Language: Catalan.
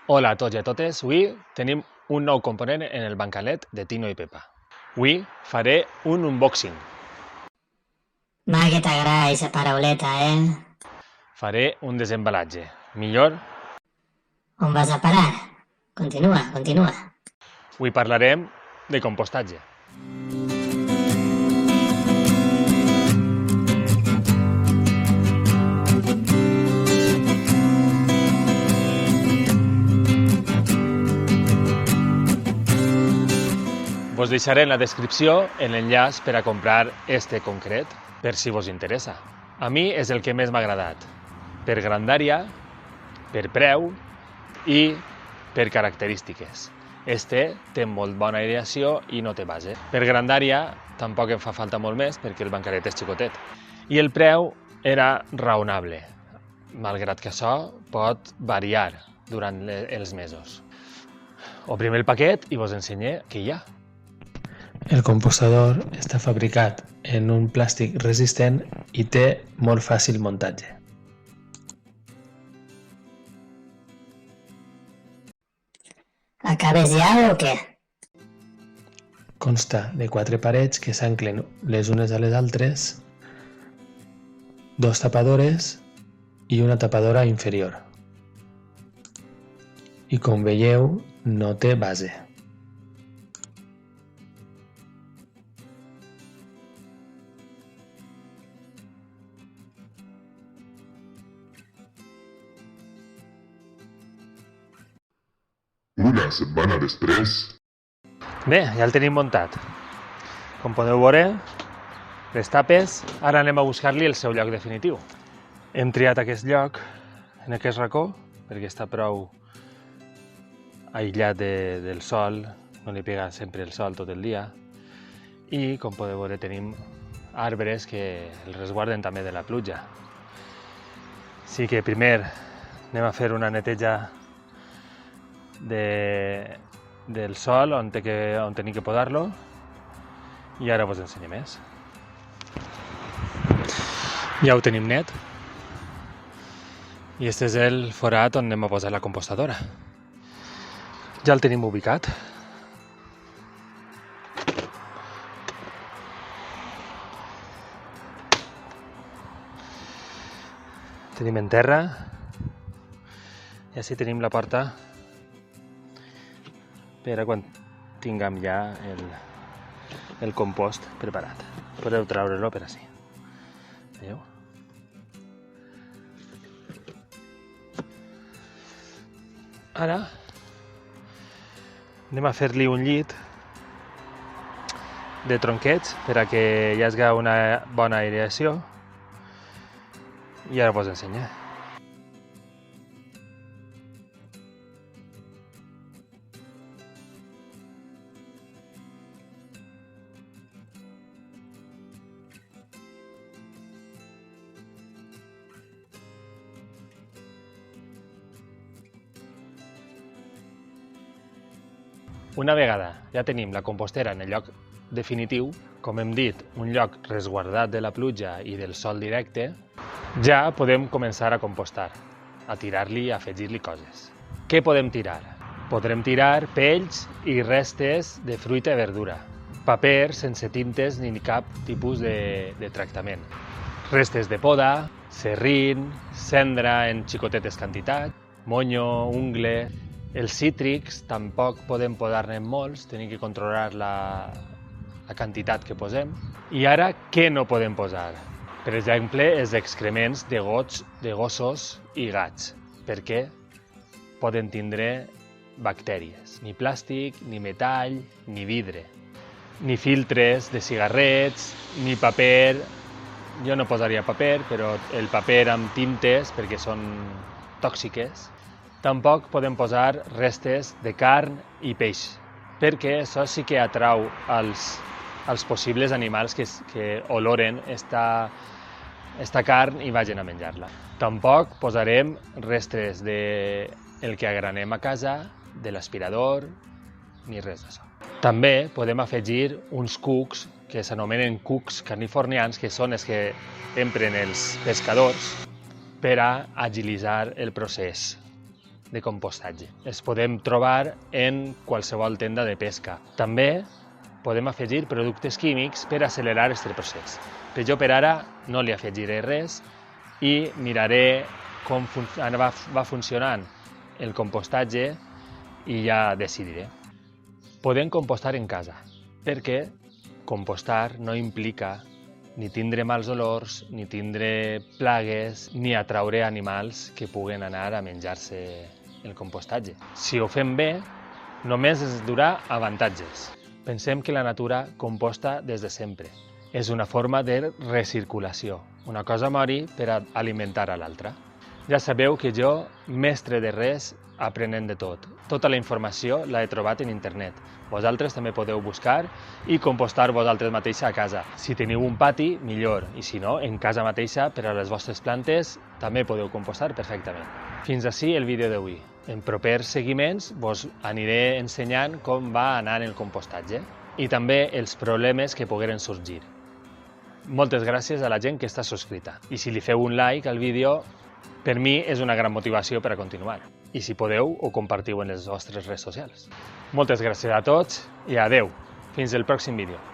Hola a tots i a totes, avui tenim un nou component en el bancalet de Tino i Pepa. Avui faré un unboxing. Va, que t'agrada aquesta parauleta, Faré un desembalatge. Millor, On vas a parar? Continua. avui parlarem de compostatge. Vos deixaré en la descripció l'enllaç per a comprar este concret, per si vos interessa. A mi és el que més m'ha agradat, per grandària, per preu i per característiques. Este té molt bona aireació i no té base. Per grandària tampoc em fa falta molt més perquè el bancalet és xicotet. I el preu era raonable, malgrat que això pot variar durant els mesos. Obrim el paquet i vos ensenyo què hi ha. El compostador està fabricat en un plàstic resistent i té molt fàcil muntatge. Acabes ja o què? Consta de 4 parets que s'anclen les unes a les altres, 2 tapadores i una tapadora inferior. I com veieu, no té base. Una setmana després... Bé, ja el tenim muntat. Com podeu veure, les tapes, ara anem a buscar-li el seu lloc definitiu. Hem triat aquest lloc, en aquest racó, perquè està prou aïllat del sol, no li pega sempre el sol tot el dia. I, com podeu veure, tenim arbres que el resguarden també de la pluja. Així que primer anem a fer una neteja del sol on tenim que podar-lo i ara vos ensenyo més. Ja ho tenim net i este és el forat on anem a posar la compostadora. Ja el tenim ubicat. Tenim en terra i així tenim la porta per a quan tinguem ja el compost preparat. Podeu treure-lo per així. Veieu? Ara anem a fer-li un llit de tronquets per a que hi hagi una bona aireació i ara vos ensenyo. Una vegada ja tenim la compostera en el lloc definitiu, com hem dit, un lloc resguardat de la pluja i del sol directe, ja podem començar a compostar, a tirar-li, a afegir-li coses. Què podem tirar? Podrem tirar pells i restes de fruita i verdura, paper sense tintes ni cap tipus de tractament, restes de poda, serrín, cendra en xicotetes quantitats, monyo, ungle. Els cítrics tampoc podem podar-ne molts, tenim que controlar la quantitat que posem. I ara, què no podem posar? Per exemple, els excrements de gossos i gats, perquè poden tindre bactèries. Ni plàstic, ni metall, ni vidre, ni filtres de cigarrets, ni paper. Jo no posaria paper, però el paper amb tintes, perquè són tòxiques. Tampoc podem posar restes de carn i peix, perquè això sí que atrau als possibles animals que oloren esta carn i vagin a menjar-la. Tampoc posarem restes del que agranem a casa, de l'aspirador, ni res d'això. També podem afegir uns cucs que s'anomenen cucs californians, que són els que empren els pescadors per a agilitzar el procés de compostatge. Els podem trobar en qualsevol tenda de pesca. També podem afegir productes químics per accelerar aquest procés. Però jo per ara no li afegiré res i miraré com va funcionant el compostatge i ja decidiré. Podem compostar en casa, perquè compostar no implica ni tindre mals olors, ni tindre plagues, ni atraure animals que puguen anar a menjar-se el compostatge. Si ho fem bé, només ens durà avantatges. Pensem que la natura composta des de sempre. És una forma de recirculació. Una cosa mori per alimentar a l'altra. Ja sabeu que jo, mestre de res, aprenent de tot. Tota la informació l'he trobat en internet. Vosaltres també podeu buscar i compostar vosaltres mateixa a casa. Si teniu un pati, millor. I si no, en casa mateixa, per a les vostres plantes, també podeu compostar perfectament. Fins ací el vídeo d'avui. En propers seguiments vos aniré ensenyant com va anar el compostatge i també els problemes que pogueren sorgir. Moltes gràcies a la gent que està subscrita. I si li feu un like al vídeo, per mi és una gran motivació per a continuar. I si podeu, ho compartiu en les vostres redes socials. Moltes gràcies a tots i adeu. Fins el pròxim vídeo.